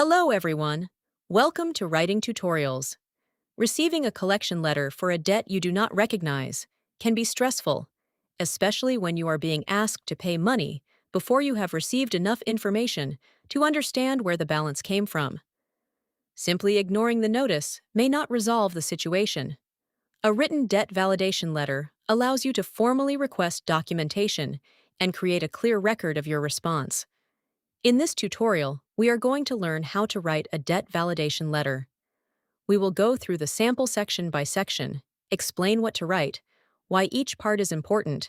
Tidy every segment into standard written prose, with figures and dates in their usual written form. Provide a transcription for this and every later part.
Hello, everyone. Welcome to Writing Tutorials. Receiving a collection letter for a debt you do not recognize can be stressful, especially when you are being asked to pay money before you have received enough information to understand where the balance came from. Simply ignoring the notice may not resolve the situation. A written debt validation letter allows you to formally request documentation and create a clear record of your response. In this tutorial, we are going to learn how to write a debt validation letter. We will go through the sample section by section, explain what to write, why each part is important,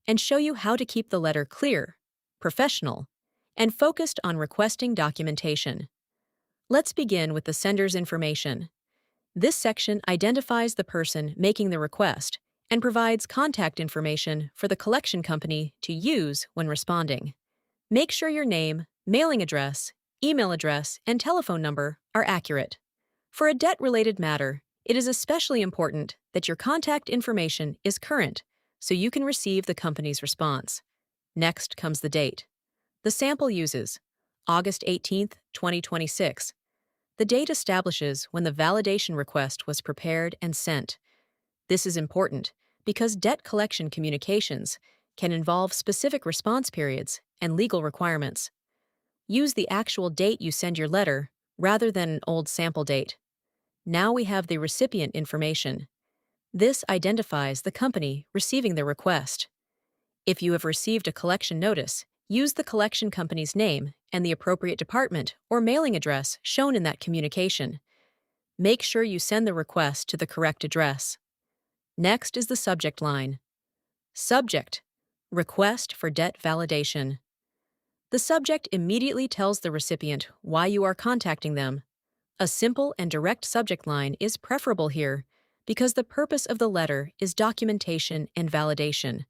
and show you how to keep the letter clear, professional, and focused on requesting documentation. Let's begin with the sender's information. This section identifies the person making the request and provides contact information for the collection company to use when responding. Make sure your name, mailing address, email address, and telephone number are accurate. For a debt-related matter, it is especially important that your contact information is current so you can receive the company's response. Next comes the date. The sample uses August 18, 2026. The date establishes when the validation request was prepared and sent. This is important because debt collection communications can involve specific response periods and legal requirements. Use the actual date you send your letter rather than an old sample date. Now we have the recipient information. This identifies the company receiving the request. If you have received a collection notice, use the collection company's name and the appropriate department or mailing address shown in that communication. Make sure you send the request to the correct address. Next is the subject line. Subject: Request for debt validation. The subject immediately tells the recipient why you are contacting them. A simple and direct subject line is preferable here because the purpose of the letter is documentation and validation,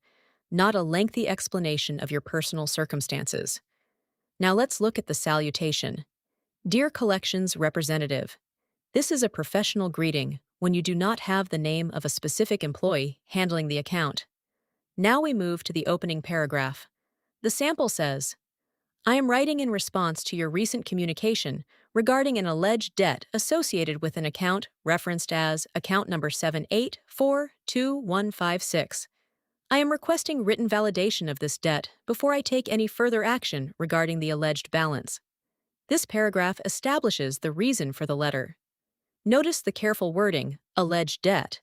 not a lengthy explanation of your personal circumstances. Now let's look at the salutation. Dear Collections Representative, this is a professional greeting when you do not have the name of a specific employee handling the account. Now we move to the opening paragraph. The sample says, I am writing in response to your recent communication regarding an alleged debt associated with an account referenced as account number 78422156. I am requesting written validation of this debt before I take any further action regarding the alleged balance. This paragraph establishes the reason for the letter. Notice the careful wording, alleged debt.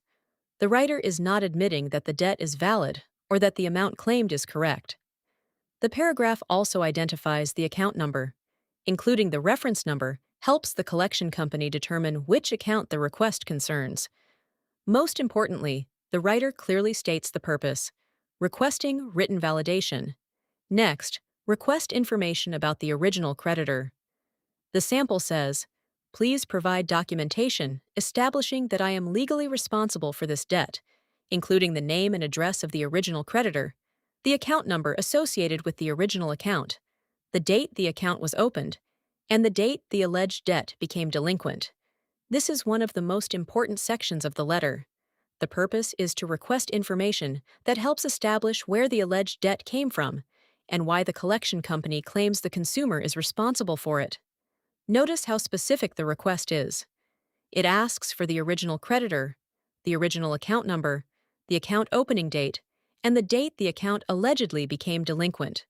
The writer is not admitting that the debt is valid or that the amount claimed is correct. The paragraph also identifies the account number. Including the reference number helps the collection company determine which account the request concerns. Most importantly, the writer clearly states the purpose: requesting written validation. Next, request information about the original creditor. The sample says, please provide documentation establishing that I am legally responsible for this debt, including the name and address of the original creditor, the account number associated with the original account, the date the account was opened, and the date the alleged debt became delinquent. This is one of the most important sections of the letter. The purpose is to request information that helps establish where the alleged debt came from and why the collection company claims the consumer is responsible for it. Notice how specific the request is. It asks for the original creditor, the original account number, the account opening date, and the date the account allegedly became delinquent.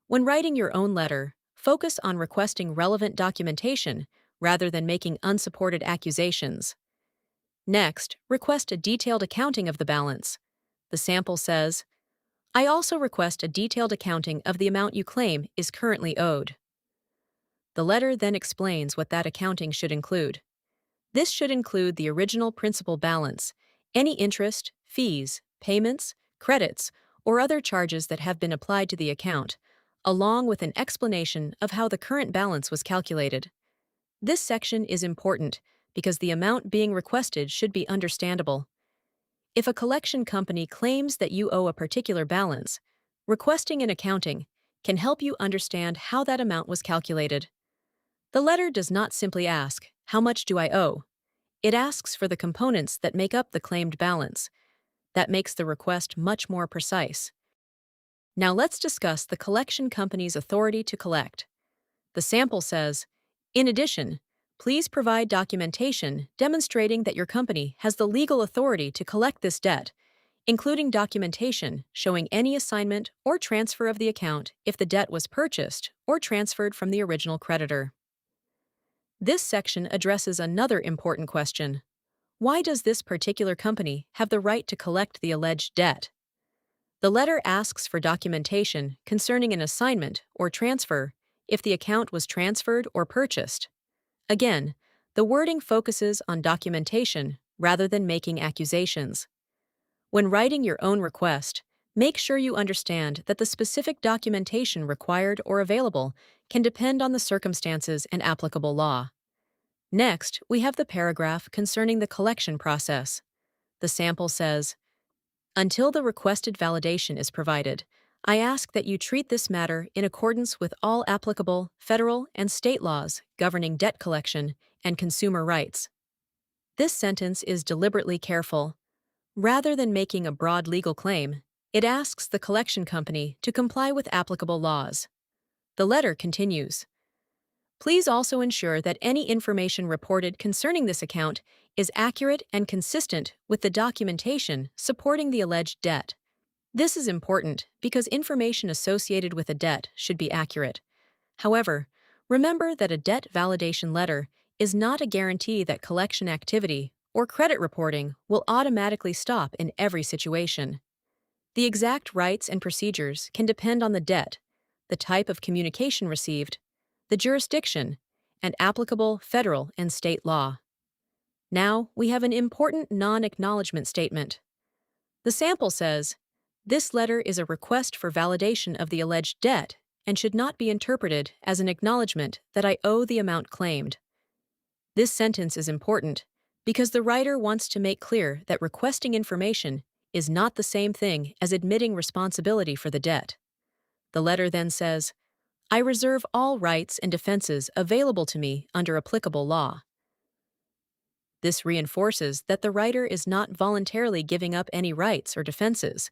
When writing your own letter, focus on requesting relevant documentation rather than making unsupported accusations. Next, request a detailed accounting of the balance. The sample says, I also request a detailed accounting of the amount you claim is currently owed. The letter then explains what that accounting should include. This should include the original principal balance, any interest, fees, payments, credits, or other charges that have been applied to the account, along with an explanation of how the current balance was calculated. This section is important because the amount being requested should be understandable. If a collection company claims that you owe a particular balance, requesting an accounting can help you understand how that amount was calculated. The letter does not simply ask, how much do I owe? It asks for the components that make up the claimed balance. That makes the request much more precise. Now let's discuss the collection company's authority to collect. The sample says, In addition, please provide documentation demonstrating that your company has the legal authority to collect this debt, including documentation showing any assignment or transfer of the account if the debt was purchased or transferred from the original creditor. This section addresses another important question. Why does this particular company have the right to collect the alleged debt? The letter asks for documentation concerning an assignment or transfer if the account was transferred or purchased. Again, the wording focuses on documentation rather than making accusations. When writing your own request, make sure you understand that the specific documentation required or available can depend on the circumstances and applicable law. Next, we have the paragraph concerning the collection process. The sample says, "Until the requested validation is provided, I ask that you treat this matter in accordance with all applicable federal and state laws governing debt collection and consumer rights." This sentence is deliberately careful. Rather than making a broad legal claim, it asks the collection company to comply with applicable laws. The letter continues, "Please also ensure that any information reported concerning this account is accurate and consistent with the documentation supporting the alleged debt." This is important because information associated with a debt should be accurate. However, remember that a debt validation letter is not a guarantee that collection activity or credit reporting will automatically stop in every situation. The exact rights and procedures can depend on the debt, the type of communication received, the jurisdiction, and applicable federal and state law. Now, we have an important non-acknowledgement statement. The sample says, "This letter is a request for validation of the alleged debt and should not be interpreted as an acknowledgement that I owe the amount claimed." This sentence is important because the writer wants to make clear that requesting information is not the same thing as admitting responsibility for the debt. The letter then says, "I reserve all rights and defenses available to me under applicable law." This reinforces that the writer is not voluntarily giving up any rights or defenses.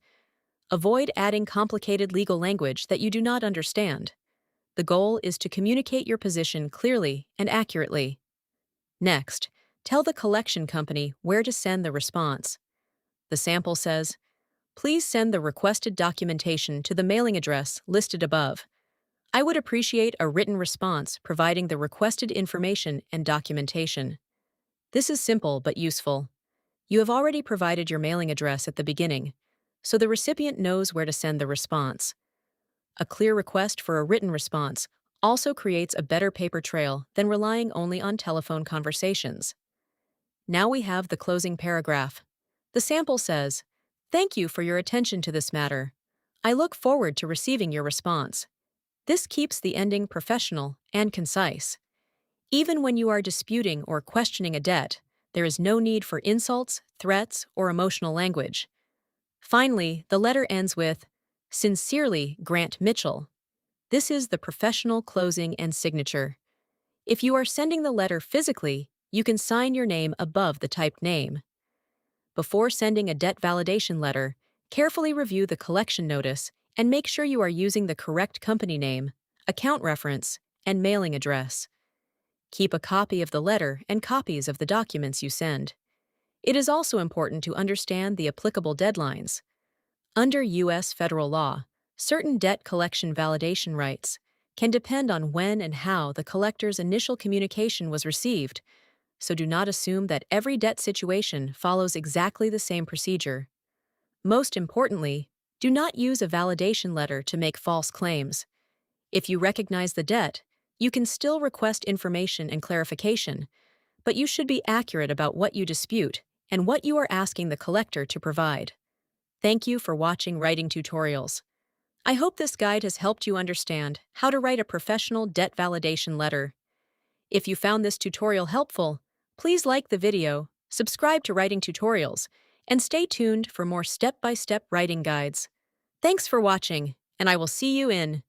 Avoid adding complicated legal language that you do not understand. The goal is to communicate your position clearly and accurately. Next, tell the collection company where to send the response. The sample says, "Please send the requested documentation to the mailing address listed above. I would appreciate a written response providing the requested information and documentation." This is simple but useful. You have already provided your mailing address at the beginning, so the recipient knows where to send the response. A clear request for a written response also creates a better paper trail than relying only on telephone conversations. Now we have the closing paragraph. The sample says, "Thank you for your attention to this matter. I look forward to receiving your response." This keeps the ending professional and concise. Even when you are disputing or questioning a debt, there is no need for insults, threats, or emotional language. Finally, the letter ends with, "Sincerely, Grant Mitchell." This is the professional closing and signature. If you are sending the letter physically, you can sign your name above the typed name. Before sending a debt validation letter, carefully review the collection notice and make sure you are using the correct company name, account reference, and mailing address. Keep a copy of the letter and copies of the documents you send. It is also important to understand the applicable deadlines. Under U.S. federal law, certain debt collection validation rights can depend on when and how the collector's initial communication was received, so do not assume that every debt situation follows exactly the same procedure. Most importantly, do not use a validation letter to make false claims. If you recognize the debt, you can still request information and clarification, but you should be accurate about what you dispute and what you are asking the collector to provide. Thank you for watching Writing Tutorials. I hope this guide has helped you understand how to write a professional debt validation letter. If you found this tutorial helpful, please like the video, subscribe to Writing Tutorials, and stay tuned for more step-by-step writing guides. Thanks for watching, and I will see you in